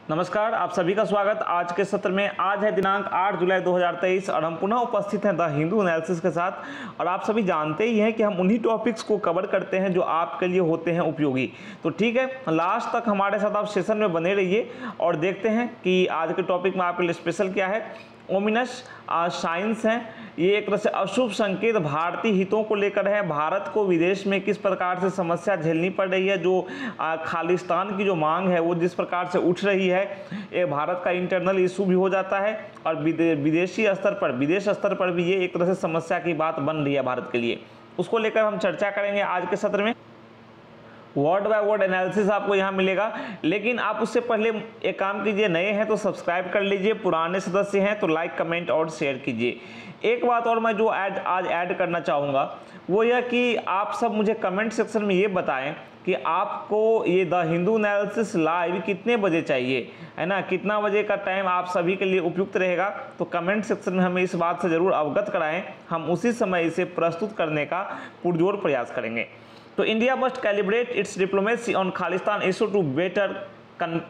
नमस्कार, आप सभी का स्वागत आज के सत्र में। आज है दिनांक 8 जुलाई 2023 और हम पुनः उपस्थित हैं द हिंदू एनालिसिस के साथ। और आप सभी जानते ही हैं कि हम उन्हीं टॉपिक्स को कवर करते हैं जो आपके लिए होते हैं उपयोगी। तो ठीक है, लास्ट तक हमारे साथ आप सेशन में बने रहिए और देखते हैं कि आज के टॉपिक में आपके लिए स्पेशल क्या है। ओमिनस साइंस हैं, ये एक तरह से अशुभ संकेत भारतीय हितों को लेकर है। भारत को विदेश में किस प्रकार से समस्या झेलनी पड़ रही है, जो खालिस्तान की जो मांग है वो जिस प्रकार से उठ रही है, ये भारत का इंटरनल इशू भी हो जाता है और विदेश स्तर पर भी ये एक तरह से समस्या की बात बन रही है भारत के लिए। उसको लेकर हम चर्चा करेंगे आज के सत्र में। वर्ड बाय वर्ड एनालिसिस आपको यहाँ मिलेगा, लेकिन आप उससे पहले एक काम कीजिए, नए हैं तो सब्सक्राइब कर लीजिए, पुराने सदस्य हैं तो लाइक कमेंट और शेयर कीजिए। एक बात और मैं जो आज ऐड करना चाहूँगा वो यह कि आप सब मुझे कमेंट सेक्शन में ये बताएं कि आपको ये द हिंदू एनालिसिस लाइव कितने बजे चाहिए, है ना, कितना बजे का टाइम आप सभी के लिए उपयुक्त रहेगा। तो कमेंट सेक्शन में हमें इस बात से ज़रूर अवगत कराएं, हम उसी समय इसे प्रस्तुत करने का पुरजोर प्रयास करेंगे। तो India must calibrate its diplomacy on Khalistan issue to better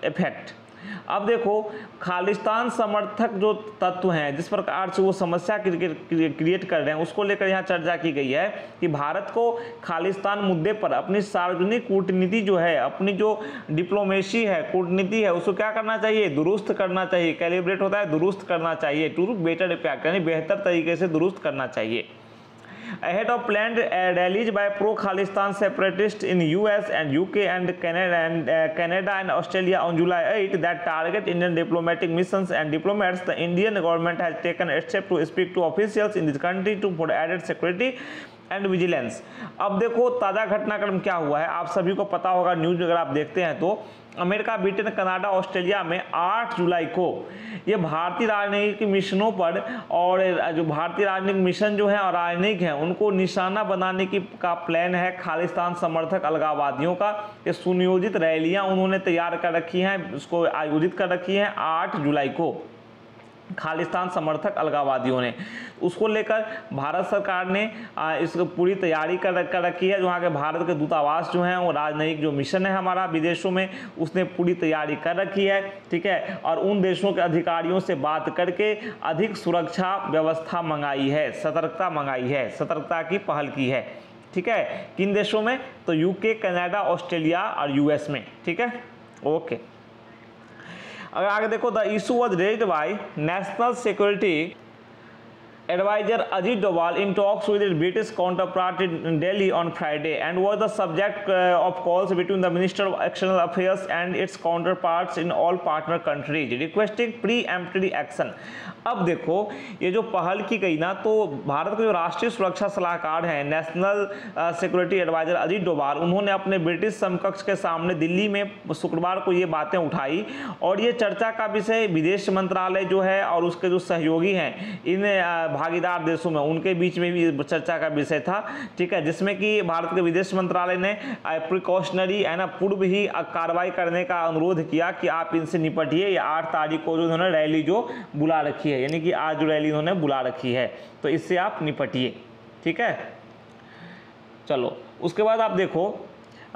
effect. अब देखो, खालिस्तान समर्थक जो तत्व हैं जिस प्रकार से वो समस्या क्रिएट कर रहे हैं उसको लेकर यहाँ चर्चा की गई है कि भारत को खालिस्तान मुद्दे पर अपनी सार्वजनिक कूटनीति जो है, अपनी जो डिप्लोमेसी है, कूटनीति है, उसको क्या करना चाहिए, दुरुस्त करना चाहिए। कैलिब्रेट होता है दुरुस्त करना चाहिए, टू बेटर इफेक्ट, यानी बेहतर तरीके से दुरुस्त करना चाहिए। Ahead of planned rallies by pro-Khalistan separatists in US and UK and Canada and Australia on July 8 that target Indian diplomatic missions and diplomats, the Indian government has taken a step to speak to officials in this country for added security and vigilance. अब देखो, ताज़ा घटनाक्रम क्या हुआ है आप सभी को पता होगा, न्यूज अगर आप देखते हैं तो अमेरिका, ब्रिटेन, कनाडा, ऑस्ट्रेलिया में 8 जुलाई को ये भारतीय राजनयिक मिशनों पर और जो भारतीय राजनयिक मिशन जो है और राजनयिक हैं उनको निशाना बनाने का प्लान है खालिस्तान समर्थक अलगाववादियों का। ये सुनियोजित रैलियां उन्होंने तैयार कर रखी हैं, उसको आयोजित कर रखी हैं 8 जुलाई को खालिस्तान समर्थक अलगाववादियों ने। उसको लेकर भारत सरकार ने इसको पूरी तैयारी कर रखी है। जो वहाँ के भारत के दूतावास जो हैं, वो राजनयिक जो मिशन है हमारा विदेशों में, उसने पूरी तैयारी कर रखी है, ठीक है। और उन देशों के अधिकारियों से बात करके अधिक सुरक्षा व्यवस्था मंगाई है, सतर्कता मंगाई है, सतर्कता की पहल की है, ठीक है। किन देशों में? तो यूके, कनाडा, ऑस्ट्रेलिया और यूएस में, ठीक है, ओके। अगर आगे देखो, the issue was raised bye national security advisor Ajit Doval in talks with his British counterpart in Delhi on Friday and was the subject of calls between the Minister of External Affairs and its counterparts in all partner countries requesting preemptive action। अब देखो, ये जो पहल की गई ना, तो भारत के जो राष्ट्रीय सुरक्षा सलाहकार हैं, national security adviser Ajit Doval, उन्होंने अपने ब्रिटिश समकक्ष के सामने दिल्ली में शुक्रवार को ये बातें उठाई और ये चर्चा का विषय विदेश मंत्रालय जो है और उसके जो सहयोगी हैं इन भागीदार देशों में, उनके बीच में भी चर्चा का विषय था, ठीक है। जिसमें कि भारत के विदेश मंत्रालय ने प्रिकॉशनरी है ना पूर्व ही कार्रवाई करने का अनुरोध किया कि आप इनसे निपटिए। ये 8 तारीख को जो उन्होंने रैली जो बुला रखी है, यानी कि आज जो रैली उन्होंने बुला रखी है, तो इससे आप निपटिए, ठीक है। चलो, उसके बाद आप देखो,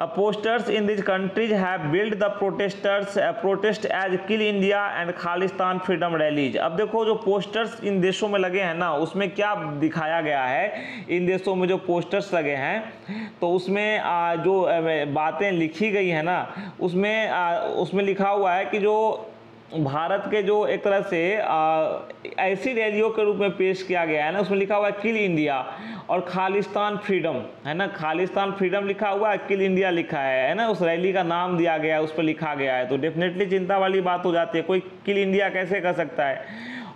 posters in these countries have built the protest as Kill India and Khalistan freedom rallies। अब देखो, जो पोस्टर्स इन देशों में लगे हैं ना, उसमें क्या दिखाया गया है, इन देशों में जो पोस्टर्स लगे हैं तो उसमें जो बातें लिखी गई है ना, उसमें लिखा हुआ है कि जो भारत के जो एक तरह से ऐसी रैलियों के रूप में पेश किया गया है ना, उसमें लिखा हुआ है किल इंडिया और खालिस्तान फ्रीडम, है ना, खालिस्तान फ्रीडम लिखा हुआ है, किल इंडिया लिखा है ना, उस रैली का नाम दिया गया है, उस पर लिखा गया है। तो डेफिनेटली चिंता वाली बात हो जाती है, कोई किल इंडिया कैसे कर सकता है।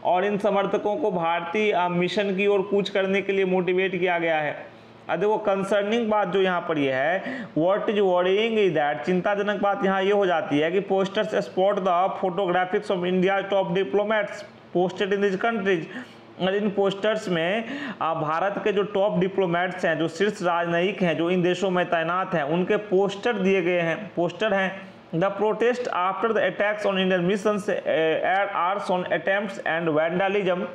और इन समर्थकों को भारतीय मिशन की ओर कूच करने के लिए मोटिवेट किया गया है। देखो, कंसर्निंग बात जो यहाँ पर ये है, what is worrying is that, चिंताजनक बात यहाँ ये हो जाती है कि posters spot the photographics of India top diplomats posted in this countries. In posters में भारत के जो टॉप डिप्लोमेट्स हैं, जो शीर्ष राजनयिक हैं, जो इन देशों में तैनात हैं, उनके पोस्टर दिए गए हैं, पोस्टर हैं। The protest after the attacks on Indian missions arson attempts and vandalism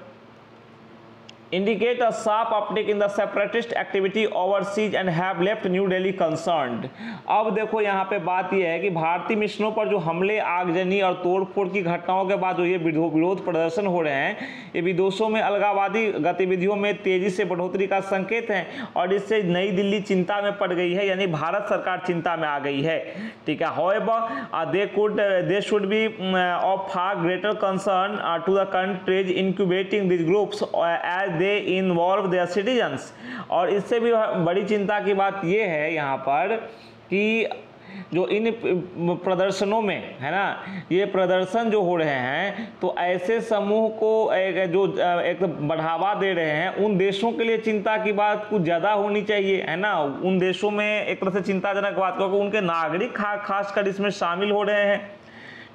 indicate a sharp uptick in the separatist activity overseas and have left New Delhi concerned। अब देखो यहाँ पे बात यह है कि भारतीय मिशनों पर जो हमले, आगजनी और तोड़फोड़ की घटनाओं के बाद जो ये विरोध प्रदर्शन हो रहे हैं, ये विदेशों में अलगाववादी गतिविधियों में तेजी से बढ़ोतरी का संकेत है और इससे नई दिल्ली चिंता में पड़ गई है, यानी भारत सरकार चिंता में आ गई है। ठीक है, however they should be of far greater concern to the countries incubating these groups as they involve their citizens। और इससे भी बड़ी चिंता की बात ये है यहाँ पर कि जो इन प्रदर्शनों में है ना, ये प्रदर्शन जो हो रहे हैं तो ऐसे समूह को एक बढ़ावा दे रहे हैं, उन देशों के लिए चिंता की बात कुछ ज़्यादा होनी चाहिए, है ना। उन देशों में एक तरह से चिंताजनक बात, क्योंकि उनके नागरिक खासकर इसमें शामिल हो रहे हैं।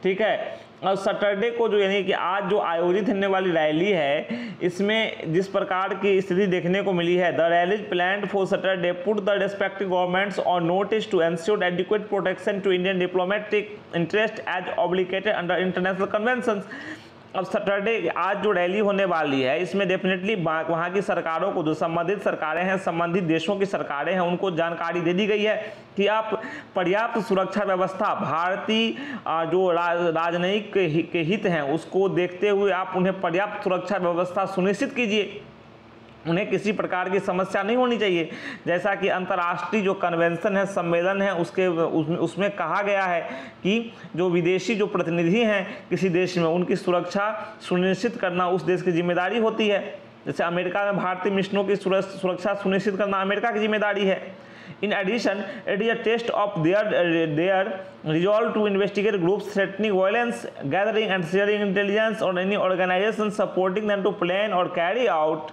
ठीक है, और सैटरडे को जो यानी कि आज जो आयोजित होने वाली रैली है, इसमें जिस प्रकार की स्थिति देखने को मिली है, the rallies planned for Saturday put the respective governments on notice to ensure adequate protection to Indian diplomatic interest as obligated under international conventions. अब सैटरडे आज जो रैली होने वाली है, इसमें डेफिनेटली वहाँ की सरकारों को, जो संबंधित सरकारें हैं, संबंधित देशों की सरकारें हैं, उनको जानकारी दे दी गई है कि आप पर्याप्त सुरक्षा व्यवस्था, भारतीय जो राजनयिक के हित हैं उसको देखते हुए आप उन्हें पर्याप्त सुरक्षा व्यवस्था सुनिश्चित कीजिए। उन्हें किसी प्रकार की समस्या नहीं होनी चाहिए, जैसा कि अंतर्राष्ट्रीय जो कन्वेंशन है, सम्मेलन है, उसमें कहा गया है कि जो विदेशी जो प्रतिनिधि हैं किसी देश में, उनकी सुरक्षा सुनिश्चित करना उस देश की जिम्मेदारी होती है। जैसे अमेरिका में भारतीय मिशनों की सुरक्षा सुनिश्चित करना अमेरिका की जिम्मेदारी है। In addition, it is a test of their resolve to investigate groups threatening violence, gathering and sharing intelligence on any organization supporting them to plan or carry out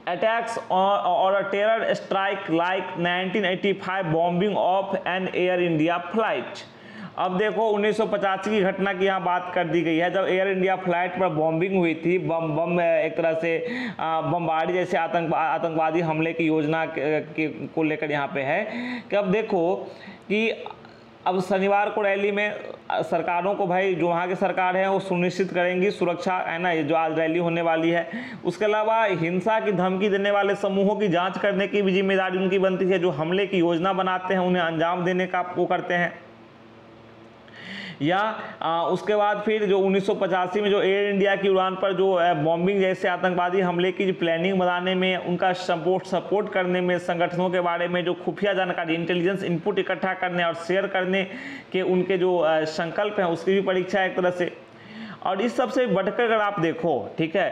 attacks or a terror strike like 1985 bombing of an Air India flight। अब देखो 1985 की घटना की यहाँ बात कर दी गई है, जब एयर इंडिया फ्लाइट पर बॉम्बिंग हुई थी। बम एक तरह से बमबारी जैसे आतंकवादी हमले की योजना को लेकर यहाँ पे है कि अब देखो कि अब शनिवार को रैली में सरकारों को, भाई जो वहाँ की सरकार है वो सुनिश्चित करेंगी सुरक्षा, है ना, ये जो आज रैली होने वाली है। उसके अलावा हिंसा की धमकी देने वाले समूहों की जांच करने की भी जिम्मेदारी उनकी बनती है, जो हमले की योजना बनाते हैं उन्हें अंजाम देने का वो करते हैं। या उसके बाद फिर जो 1985 में जो एयर इंडिया की उड़ान पर जो बॉम्बिंग जैसे आतंकवादी हमले की प्लानिंग बनाने में, उनका सपोर्ट करने में, संगठनों के बारे में जो खुफिया जानकारी, इंटेलिजेंस इनपुट इकट्ठा करने और शेयर करने के उनके जो संकल्प हैं, उसकी भी परीक्षा है एक तरह से। और इस सबसे बढ़कर अगर आप देखो, ठीक है,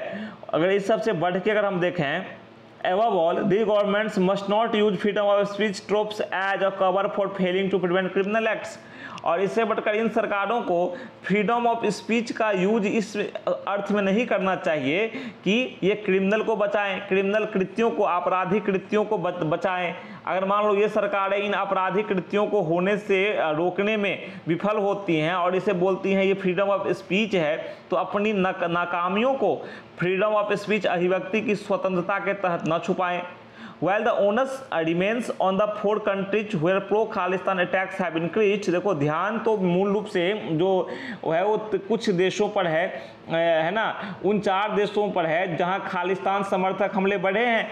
अगर इस सबसे बढ़ के अगर हम देखें, above all, the governments must not use freedom of speech tropes as a cover for failing to prevent criminal acts। और इससे बढ़कर इन सरकारों को फ्रीडम ऑफ स्पीच का यूज इस अर्थ में नहीं करना चाहिए कि ये क्रिमिनल को बचाएं, क्रिमिनल कृत्यों को, आपराधिक कृत्यों को बचाएं। अगर मान लो ये सरकारें इन आपराधिक कृत्यों को होने से रोकने में विफल होती हैं और इसे बोलती हैं ये फ्रीडम ऑफ स्पीच है, तो अपनी नाकामियों को फ्रीडम ऑफ स्पीच, अभिव्यक्ति की स्वतंत्रता के तहत न छुपाएं। While the onus remains on the 4 countries where pro-खालिस्तान attacks have increased। देखो ध्यान तो मूल रूप से जो है वो कुछ देशों पर है ना, उन 4 देशों पर है जहां खालिस्तान समर्थक हमले बढ़े हैं।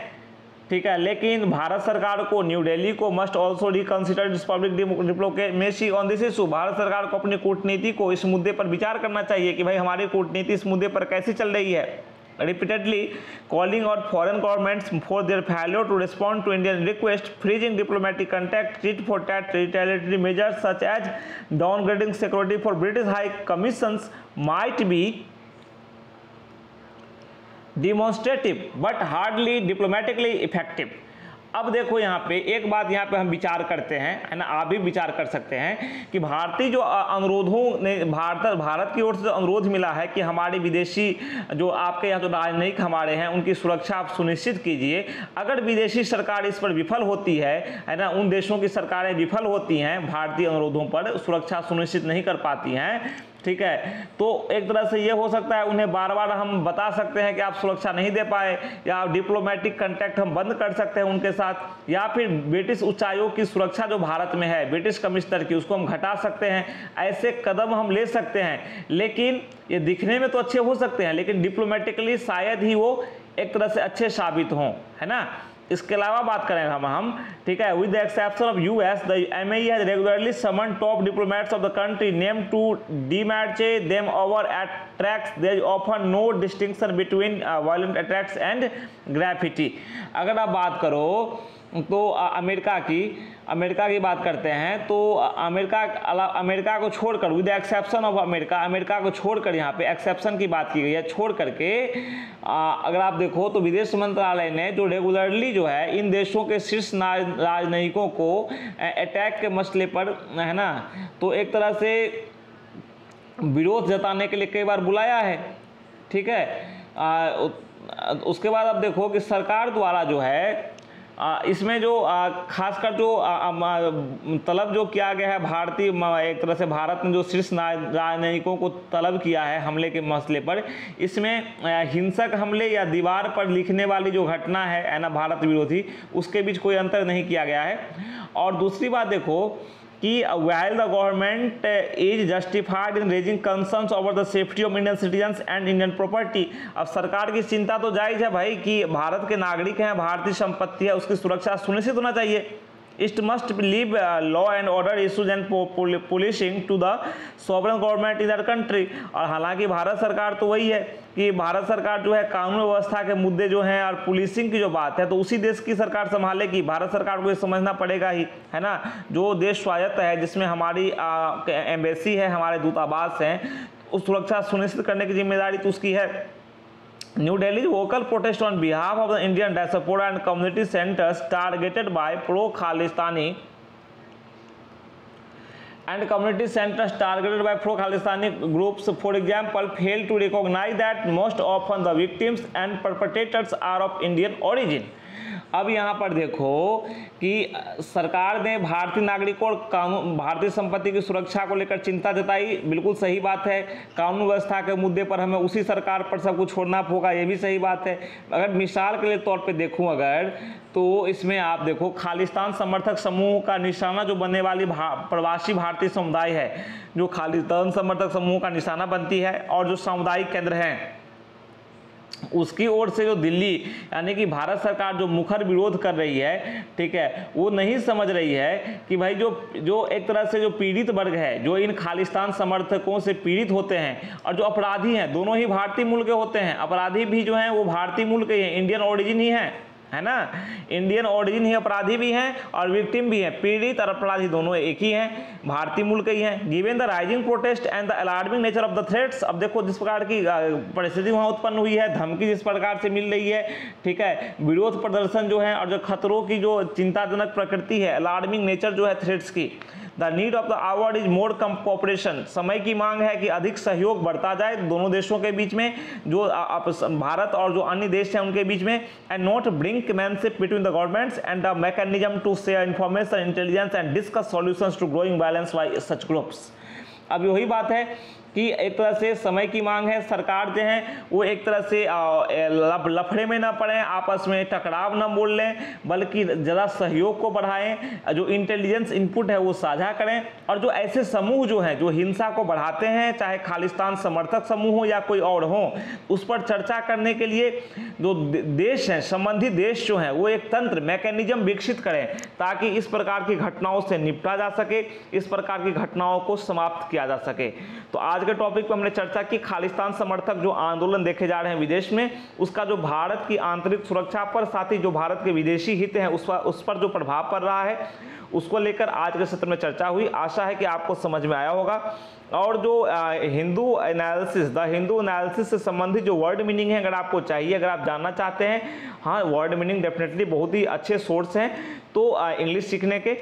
ठीक है, लेकिन भारत सरकार को, न्यू दिल्ली को must also reconsider it's public diplomacy on this issue. Bharat सरकार को अपनी कूटनीति को इस मुद्दे पर विचार करना चाहिए कि भाई हमारी कूटनीति इस मुद्दे पर कैसी चल रही है। Repeatedly calling out foreign governments for their failure to respond to Indian requests, freezing diplomatic contact, tit for tat retaliatory measures such as downgrading security for British High Commissions might be demonstrative but hardly diplomatically effective। अब देखो यहाँ पे एक बात यहाँ पे हम विचार करते हैं, है ना, आप भी विचार कर सकते हैं कि भारतीय जो अनुरोधों ने भारत की ओर से जो अनुरोध मिला है कि हमारे विदेशी जो आपके यहाँ जो राजनयिक हमारे हैं उनकी सुरक्षा आप सुनिश्चित कीजिए। अगर विदेशी सरकार इस पर विफल होती है ना, उन देशों की सरकारें विफल होती हैं, भारतीय अनुरोधों पर सुरक्षा सुनिश्चित नहीं कर पाती हैं, ठीक है। तो एक तरह से ये हो सकता है उन्हें बार बार हम बता सकते हैं कि आप सुरक्षा नहीं दे पाए, या डिप्लोमेटिक कांटेक्ट हम बंद कर सकते हैं उनके साथ, या फिर ब्रिटिश उच्चायोग की सुरक्षा जो भारत में है ब्रिटिश कमिश्नर की, उसको हम घटा सकते हैं। ऐसे कदम हम ले सकते हैं, लेकिन ये दिखने में तो अच्छे हो सकते हैं, लेकिन डिप्लोमेटिकली शायद ही वो एक तरह से अच्छे साबित हों, है ना। इसके अलावा बात करें हम, ठीक है, with the exception of US, the UAE has regularly summon top diplomats of the country name to demarche them over attacks. There is often no distinction between violent attacks and graffiti. अगर आप बात करो तो America की बात करते हैं, तो अमेरिका को छोड़कर, विद एक्सेप्शन ऑफ अमेरिका को छोड़कर, यहाँ पे एक्सेप्शन की बात की गई है, छोड़ करके अगर आप देखो तो विदेश मंत्रालय ने जो रेगुलरली जो है इन देशों के शीर्ष राजनयिकों को अटैक के मसले पर, है ना, तो एक तरह से विरोध जताने के लिए कई बार बुलाया है, ठीक है। उसके बाद आप देखो कि सरकार द्वारा जो है इसमें जो खासकर जो तलब जो किया गया है भारतीय, एक तरह से भारत ने जो शीर्ष राजनयिकों को तलब किया है हमले के मसले पर, इसमें हिंसक हमले या दीवार पर लिखने वाली जो घटना है ना भारत विरोधी, उसके बीच कोई अंतर नहीं किया गया है। और दूसरी बात देखो कि while the government is justified in raising concerns over the safety of Indian citizens and Indian property, अब सरकार की चिंता तो जायज़ है भाई कि भारत के नागरिक हैं, भारतीय संपत्ति है, उसकी सुरक्षा सुनिश्चित होना चाहिए। It must leave law and order issues and policing to the sovereign government in that country। और हालांकि भारत सरकार तो वही है कि भारत सरकार जो है कानून व्यवस्था के मुद्दे जो हैं और पुलिसिंग की जो बात है तो उसी देश की सरकार संभालेगी। भारत सरकार को ये समझना पड़ेगा ही, है ना। जो देश स्वायत्त है, जिसमें हमारी एम्बेसी है, हमारे दूतावास हैं, उस सुरक्षा सुनिश्चित करने की जिम्मेदारी तो उसकी है। New Delhi's vocal protest on behalf of the Indian diaspora and community centers targeted by pro-Khalistani groups, for example, fail to recognize that most often the victims and perpetrators are of Indian origin। अब यहाँ पर देखो कि सरकार ने भारतीय नागरिकों और कानून, भारतीय संपत्ति की सुरक्षा को लेकर चिंता जताई, बिल्कुल सही बात है। कानून व्यवस्था के मुद्दे पर हमें उसी सरकार पर सब कुछ छोड़ना होगा, ये भी सही बात है। अगर मिसाल के लिए तौर पे देखूं अगर, तो इसमें आप देखो खालिस्तान समर्थक समूह का निशाना जो बनने वाली प्रवासी भारतीय समुदाय है, जो खालिस्तान समर्थक समूह का निशाना बनती है, और जो सामुदायिक केंद्र हैं उसकी ओर से जो दिल्ली यानी कि भारत सरकार जो मुखर विरोध कर रही है, ठीक है, वो नहीं समझ रही है कि भाई जो एक तरह से जो पीड़ित वर्ग है, जो इन खालिस्तान समर्थकों से पीड़ित होते हैं, और जो अपराधी हैं, दोनों ही भारतीय मूल के होते हैं। अपराधी भी जो हैं वो भारतीय मूल के ही हैं, इंडियन ओरिजिन ही है ना। इंडियन ओरिजिन ही अपराधी भी हैं और विक्टिम भी हैं। पीड़ित और अपराधी दोनों एक ही हैं, भारतीय मूल के ही हैं। Given the rising protest and the alarming nature of the threats, अब देखो जिस प्रकार की परिस्थिति वहाँ उत्पन्न हुई है, धमकी जिस प्रकार से मिल रही है, ठीक है, विरोध प्रदर्शन जो है, और जो खतरों की जो चिंताजनक प्रकृति है, अलार्मिंग नेचर जो है थ्रेट्स की, the need of the our is more cooperation, समय की मांग है कि अधिक सहयोग बढ़ता जाए दोनों देशों के बीच में, जो भारत और जो अन्य देश हैं उनके बीच में, and not brinkmanship between the governments and the mechanism to share information, intelligence and discuss solutions to growing violence by such groups। अब यही बात है कि एक तरह से समय की मांग है, सरकार जो है वो एक तरह से लफड़े में ना पड़े, आपस में टकराव ना बोल लें, बल्कि ज़रा सहयोग को बढ़ाएं, जो इंटेलिजेंस इनपुट है वो साझा करें, और जो ऐसे समूह जो हैं जो हिंसा को बढ़ाते हैं, चाहे खालिस्तान समर्थक समूह हो या कोई और हो, उस पर चर्चा करने के लिए जो देश हैं, संबंधित देश जो हैं, वो एक तंत्र मैकेनिज्म विकसित करें ताकि इस प्रकार की घटनाओं से निपटा जा सके, इस प्रकार की घटनाओं को समाप्त किया जा सके। तो आज के टॉपिक पर हमने चर्चा की खालिस्तान समर्थक जो आंदोलन देखे जा रहे हैं विदेश में, उसका जो भारत की आंतरिक सुरक्षा पर, साथ ही जो भारत के विदेशी हित हैं उस पर जो प्रभाव पड़ रहा है, उसको लेकर आज के सत्र में चर्चा हुई। आशा है कि आपको समझ में आया होगा। और जो हिंदू एनालिसिस से संबंधित जो वर्ड मीनिंग है, अगर आपको चाहिए, अगर आप जानना चाहते हैं, हाँ, वर्ड मीनिंग डेफिनेटली बहुत ही अच्छे सोर्स हैं तो इंग्लिश सीखने के,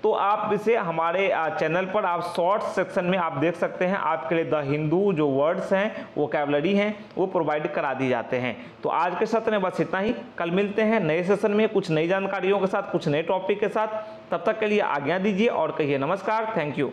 तो आप इसे हमारे चैनल पर आप शॉर्ट्स सेक्शन में आप देख सकते हैं। आपके लिए द हिंदू जो वर्ड्स हैं, वोकैबुलरी हैं, वो प्रोवाइड करा दी जाते हैं। तो आज के सत्र में बस इतना ही। कल मिलते हैं नए सेशन में कुछ नई जानकारियों के साथ, कुछ नए टॉपिक के साथ। तब तक के लिए आज्ञा दीजिए और कहिए नमस्कार। Thank you.